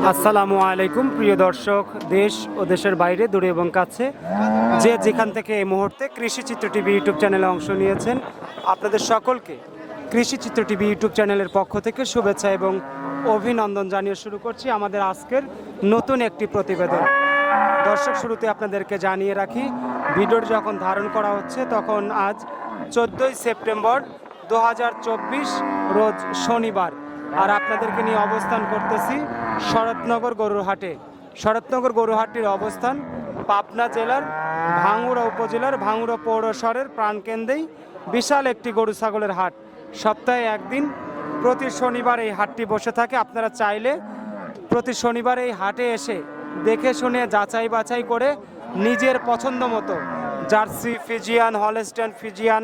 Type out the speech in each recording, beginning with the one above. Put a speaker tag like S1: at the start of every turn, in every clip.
S1: আসসালামু আলাইকুম প্রিয় দর্শক, দেশ ও দেশের বাইরে দূরে এবং কাছে যে যেখান থেকে এই মুহূর্তে কৃষি চিত্র টিভি ইউটিউব চ্যানেলে অংশ নিয়েছেন, আপনাদের সকলকে কৃষি চিত্র টিভি ইউটিউব চ্যানেলের পক্ষ থেকে শুভেচ্ছা এবং অভিনন্দন জানিয়ে শুরু করছি আমাদের আজকের নতুন একটি প্রতিবেদন। দর্শক, শুরুতে আপনাদেরকে জানিয়ে রাখি, ভিডিওটি যখন ধারণ করা হচ্ছে তখন আজ 14ই সেপ্টেম্বর 2024 রোজ শনিবার, আর আপনাদেরকে নিয়ে অবস্থান করতেছি শরৎনগর গরুর হাটে। শরৎনগর গরুর হাটটির অবস্থান পাবনা জেলার ভাঙ্গুড়া উপজেলার ভাঙ্গুড়া পৌরসরের প্রাণকেন্দ্রেই বিশাল একটি গরু ছাগলের হাট। সপ্তাহে একদিন প্রতি শনিবার এই হাটটি বসে থাকে। আপনারা চাইলে প্রতি শনিবার এই হাটে এসে দেখে শুনে যাচাই বাছাই করে নিজের পছন্দ মতো জার্সি, ফিজিয়ান, হলস্টাইন ফিজিয়ান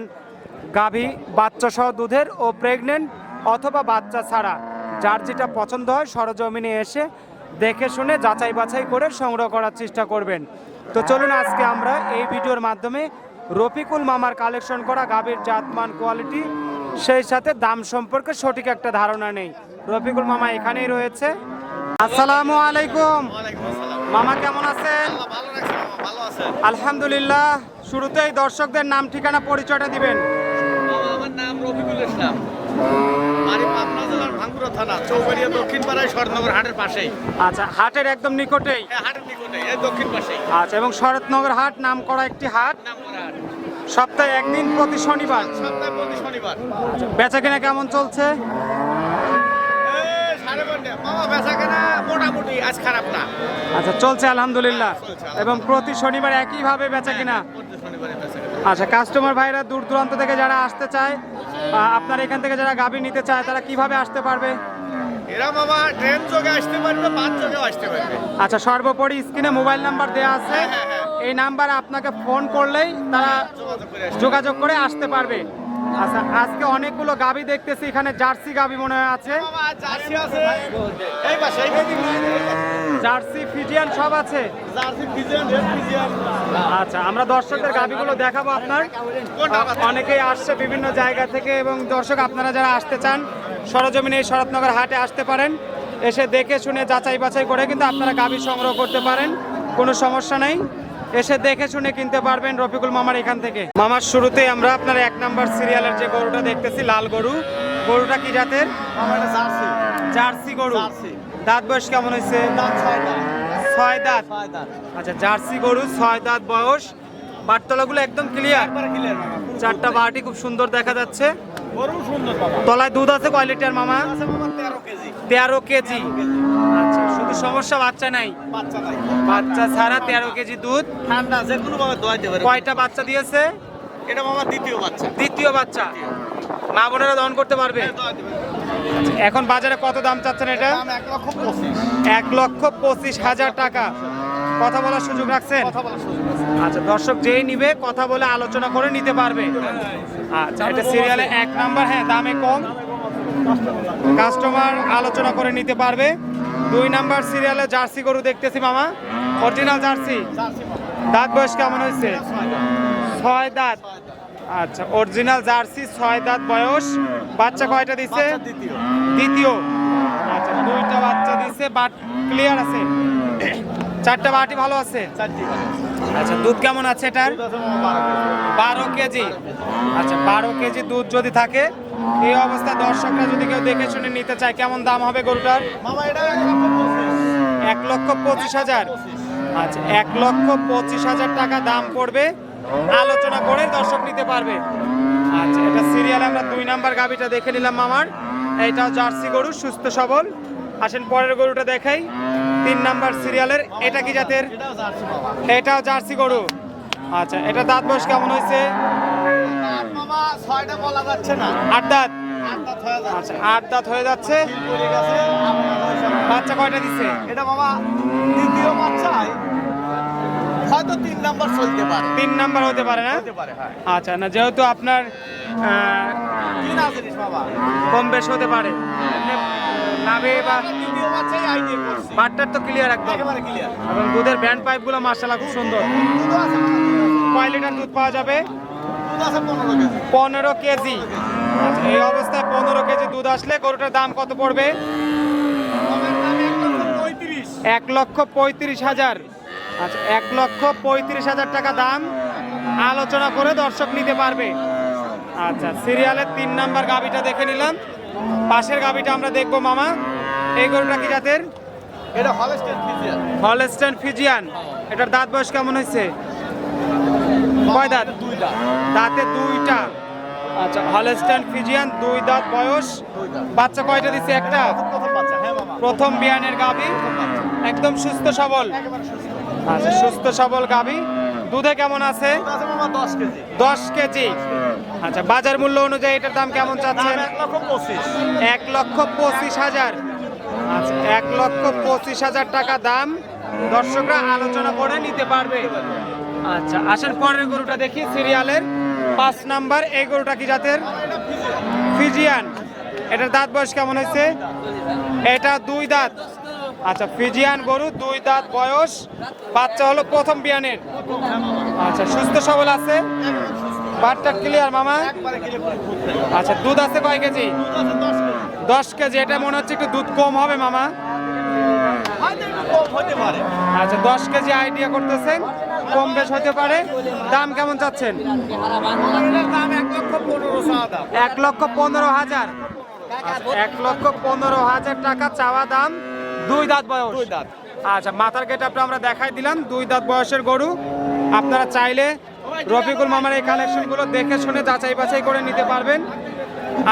S1: গাভী, বাচ্চা সহ দুধের ও প্রেগনেন্ট অথবা বাচ্চা ছাড়া যার যেটা পছন্দ হয় সরজমিনে এসে দেখে শুনে যাচাই বাছাই করে সংগ্রহ করার চেষ্টা করবেন। তো চলুন আজকে আমরা এই ভিডিওর মাধ্যমে রফিকুল মামার কালেকশন করা গাভীর জাতমান, কোয়ালিটি, সেই সাথে দাম সম্পর্কে সঠিক একটা ধারণা নেই। রফিকুল মামা এখানেই রয়েছে। আসসালামু আলাইকুম মামা, কেমন আছেন? আলহামদুলিল্লাহ। শুরুতেই দর্শকদের নাম, ঠিকানা, পরিচয়টা দিবেন।
S2: আমার নাম রফিকুল ইসলাম, বাড়ি পাবনা জেলার ভাঙ্গুড়া থানা, চৌবাড়িয়া দক্ষিণ পাড়ায় শরৎনগর হাটের পাশেই।
S1: আচ্ছা, হাটের একদম নিকটেই?
S2: হ্যাঁ, হাটের নিকটে, এই দক্ষিণ পাশেই।
S1: আচ্ছা, এবং শরৎনগর হাট নাম করা একটি হাট,
S2: নামকরা হাট।
S1: সপ্তাহে একদিন প্রতি শনিবার।
S2: সপ্তাহে প্রতি শনিবার।
S1: বেচা কেনা কেমন চলছে?
S2: সাড়ে ঘন্টা মামা, বেচা কেনা মোটামুটি, আজ খারাপ না।
S1: আচ্ছা, চলছে আলহামদুলিল্লাহ।
S2: চলছে।
S1: এবং প্রতি শনিবার একইভাবে বেচা কেনা?
S2: প্রতি শনিবারে বেচা কেনা।
S1: আচ্ছা, কাস্টমার ভাইরা দূর দূরান্ত থেকে যারা আসতে চায়, আপনার এখান থেকে যারা গাভী নিতে চায়, তারা কিভাবে আসতে পারবে?
S2: এরা মামা ট্রেন যোগে আসতে পারবে, বাস যোগেও আসতে পারবে।
S1: আচ্ছা, সর্বোপরি স্ক্রিনে মোবাইল নাম্বার দেওয়া আছে,
S2: হ্যাঁ।
S1: এই নাম্বারে আপনাকে ফোন করলেই তারা
S2: যোগাযোগ করে আসতে
S1: যোগাযোগ করে আসতে পারবে। আচ্ছা, আজকে অনেকগুলো গাভী দেখতেছি, এখানে জার্সি গাভী মনে হয় আছে,
S2: মামা, জার্সি আছে এই পাশে, এই
S1: জার্সি, ফিজিয়ান সব আছে।
S2: Jersey, Friesian, red Friesian.
S1: আচ্ছা, আমরা দর্শকদের গাভীগুলো দেখাবো আপনার। অনেকেই আসছে বিভিন্ন জায়গা থেকে, এবং দর্শক আপনারা যারা আসতে চান সরজমিনে এই শরৎনগর হাটে আসতে পারেন, এসে দেখে শুনে যাচাই বাছাই করে কিন্তু আপনারা গাভী সংগ্রহ করতে পারেন, কোনো সমস্যা নেই। এসে দেখে শুনে কিনতে পারবেন রফিকুল মামার এখান থেকে। মামার শুরুতে আমরা আপনার 1 নাম্বার সিরিয়ালের যে গরুটা দেখতেছি, লাল গরু, গরুটা কি জাতের?
S2: আমার এটা জার্সি।
S1: জার্সি গরু।
S2: জার্সি।
S1: দাঁত বয়স কেমন হয়েছে?
S2: দাম 6 দাম।
S1: 6 দাঁত।
S2: 6 দাম।
S1: আচ্ছা, জার্সি গরু 6 দাঁত বয়স, বাটতলাগুলো একদম ক্লিয়ার,
S2: একবারে ক্লিয়ার মামা।
S1: চারটা বাটি খুব সুন্দর দেখা যাচ্ছে।
S2: গরু সুন্দর বাবা।
S1: তলায় দুধ আছে কয় লিটার মামা?
S2: আছে মামা 13 কেজি।
S1: 13 কেজি। আচ্ছা, শুধু সমস্যা বাচ্চা নাই,
S2: বাচ্চা নাই।
S1: বাচ্চা ছাড়া 13 কেজি দুধ।
S2: ঠান্ডা যে কোনো ভাবে দোয়াইতে পারে।
S1: কয়টা বাচ্চা দিয়েছে?
S2: এটা মামা দ্বিতীয় বাচ্চা।
S1: দ্বিতীয় বাচ্চা। মা বোনেরা দহন করতে পারবে?
S2: দোয়াইতে পারে।
S1: এখন বাজারে কত দাম চাচ্ছেন এটা?
S2: দাম 1,25,000।
S1: 1,25,000 টাকা। কথা বলার সুযোগ রাখছেন?
S2: কথা বলার সুযোগ আছে।
S1: আচ্ছা, দর্শক যেই নিবে কথা বলে আলোচনা করে নিতে পারবে। আচ্ছা, এটা সিরিয়ালে 1 নাম্বার, হ্যাঁ দামে কম, কাস্টমার আলোচনা করে নিতে পারবে। 2 নাম্বার সিরিয়ালে জার্সি গরু দেখতেছি মামা, অরিজিনাল জার্সি।
S2: জার্সি মামা।
S1: দাঁত বয়স কেমন হয়েছে?
S2: 6 দাম।
S1: 6 দাঁত। আচ্ছা, অরিজিনাল জার্সি, 6 দাঁত বয়স। বাচ্চা কয়টা দিছে?
S2: বাচ্চা দ্বিতীয়।
S1: দ্বিতীয়। আচ্ছা, 2টা বাচ্চা দিছে, বাট ক্লিয়ার আছে, 4টা বাটি ভালো আছে।
S2: 4টি।
S1: আচ্ছা, দুধ কেমন আছে এটার?
S2: দুধ আছে মামা
S1: 12 কেজি। আচ্ছা, 12 কেজি দুধ যদি থাকে, এই অবস্থায় দর্শকরা যদি কেউ দেখে শুনে নিতে চায়, কেমন দাম হবে গরুটার?
S2: মামা এটা 1,25,000।
S1: 1,25,000। আচ্ছা, 1,25,000 টাকা দাম পড়বে, আলোচনা করে দর্শক নিতে পারবে। আচ্ছা, এটা সিরিয়ালে আমরা 2 নাম্বার গাভিটা দেখে নিলাম মামার, এইটাও জার্সি গরু, সুস্থ সবল। আসেন পরের গরুটা দেখাই, 3 নাম্বার সিরিয়ালের। এটা কি জাতের?
S2: এটাও জার্সি মামা।
S1: এটাও জার্সি গরু। আচ্ছা, এটা দাঁত বয়স কেমন হয়েছে?
S2: দাম মামা 6টা বলা যাচ্ছে না।
S1: 8 দাঁত।
S2: 8 দাঁত হয়ে যাচ্ছে।
S1: আচ্ছা, 8 দাঁত হয়ে যাচ্ছে।
S2: পড়ে গেছে।
S1: বাচ্চা কয়টা দিচ্ছে?
S2: এটা মামা দ্বিতীয় বাচ্চায় হয়তো 3 নাম্বার চলতে পারে।
S1: 3 নাম্বার হতে পারে না?
S2: হতে পারে, হ্যাঁ।
S1: আচ্ছা, না যেহেতু আপনার
S2: 3 জিনিস বাবা।
S1: কম বেশ হতে পারে, নাভি বা
S2: দ্বিতীয় বাচ্চাই আইডিয়া করছি।
S1: বাটটার তো ক্লিয়ার একদম,
S2: একেবারে ক্লিয়ার।
S1: এবং দুধের ব্যান্ড পাইপগুলো মাশাআল্লাহ খুব সুন্দর।
S2: দুধ আছে মামা, দুধ আছে।
S1: কয় লিটার দুধ পাওয়া যাবে?
S2: দুধ আছে 15 কেজি।
S1: 15 কেজি। আচ্ছা, এই অবস্থায় 15 কেজি দুধ আসলে গরুটার দাম কত পড়বে?
S2: আমার দাম 1,35,000।
S1: 1,35,000। আচ্ছা, 1,35,000 টাকা দাম, আলোচনা করে দর্শক নিতে পারবে। আচ্ছা, সিরিয়ালের 3 নাম্বার গাবিটা দেখে নিলাম। পাশের গাবিটা আমরা দেখবো মামা। এই গরুটা কি জাতের?
S2: এটা হলস্টাইন ফ্রিজিয়ান।
S1: Holstein Friesian. এটার দাঁত বয়স কেমন হয়েছে? কয় দাঁত?
S2: 2 দাঁত।
S1: দাঁতে 2টা। আচ্ছা, হলস্টাইন ফ্রিজিয়ান 2 দাঁত বয়স।
S2: 2 দাঁত।
S1: বাচ্চা কয়টা দিচ্ছে? একটা।
S2: প্রথম বাচ্চা, হ্যাঁ মামা।
S1: প্রথম বিয়ানের গাবি, একদম সুস্থ সবল।
S2: একেবারে সুস্থ।
S1: আচ্ছা, সুস্থ সবল গাবি। দুধে কেমন আছে?
S2: দুধ আছে মামা 10 কেজি।
S1: 10 কেজি। আচ্ছা, বাজার মূল্য অনুযায়ী এটার দাম কেমন চাচ্ছেন?
S2: 1,25,000।
S1: 1,25,000। আচ্ছা, 1,25,000 টাকা দাম, দর্শকরা আলোচনা করে নিতে পারবে। আচ্ছা, আসেন পরের গরুটা দেখি, সিরিয়ালের 5 নাম্বার। এই গরুটা কি জাতের? ফিজিয়ান। এটার দাঁত বয়স কেমন হয়েছে? এটা 2 দাঁত। আচ্ছা, ফিজিয়ান গরু 2 দাঁত বয়স, বাচ্চা হলো প্রথম বিয়ানের। আচ্ছা, সুস্থ সবল আছে, বাটটা ক্লিয়ার মামা।
S2: একবারে গেলে পুরো দুধ নেই।
S1: আচ্ছা, দুধ আছে কয় কেজি?
S2: দুধ আছে 10 কেজি।
S1: 10 কেজি। এটা মনে হচ্ছে একটু দুধ কম হবে মামা।
S2: হয়তো একটু কম হতে পারে।
S1: আচ্ছা, 10 কেজি আইডিয়া করতেছেন, কম বেশ হতে পারে। দাম কেমন চাচ্ছেন?
S2: এটার দাম 1,15,000 চাওয়া দাম।
S1: 1,15,000। 1,15,000 টাকা চাওয়া দাম, 2 দাঁত বয়স।
S2: 2 দাঁত।
S1: আচ্ছা, মাথার গেটআপটা আমরা দেখাই দিলাম, 2 দাঁত বয়সের গরু। আপনারা চাইলে রফিকুল মামার এই কালেকশনগুলো দেখে শুনে যাচাই বাছাই করে নিতে পারবেন।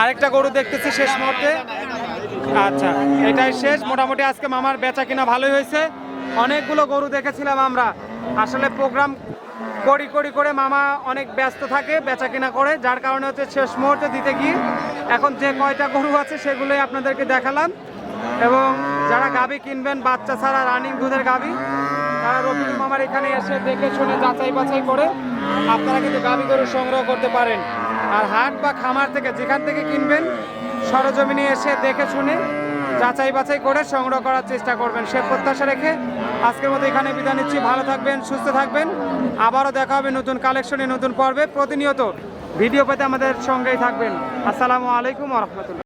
S1: আরেকটা গরু দেখতেছি শেষ মুহূর্তে। আচ্ছা, এটাই শেষ। মোটামুটি আজকে মামার বেচা কিনা ভালোই হয়েছে। অনেকগুলো গরু দেখেছিলাম আমরা। আসলে প্রোগ্রাম করে মামা অনেক ব্যস্ত থাকে বেচা কিনা করে, যার কারণে হচ্ছে শেষ মুহূর্তে দিতে গিয়ে এখন যে কয়টা গরু আছে সেগুলোই আপনাদেরকে দেখালাম। এবং যারা গাভী কিনবেন বাচ্চা ছাড়া রানিং দুধের গাভী, তারা রফিকুল মামার এখানে এসে দেখে শুনে যাচাই বাছাই করে আপনারা কিন্তু গাভী গরু সংগ্রহ করতে পারেন। আর হাট বা খামার থেকে যেখান থেকে কিনবেন, সরজমিনে এসে দেখে শুনে যাচাই বাছাই করে সংগ্রহ করার চেষ্টা করবেন, সে প্রত্যাশা রেখে আজকের মতো এখানে বিদায় নিচ্ছি। ভালো থাকবেন, সুস্থ থাকবেন। আবারও দেখা হবে নতুন কালেকশনে, নতুন পর্বে। প্রতিনিয়ত ভিডিও পেতে আমাদের সঙ্গেই থাকবেন। আসসালামু আলাইকুম ওয়া রাহমাতুল্লাহ।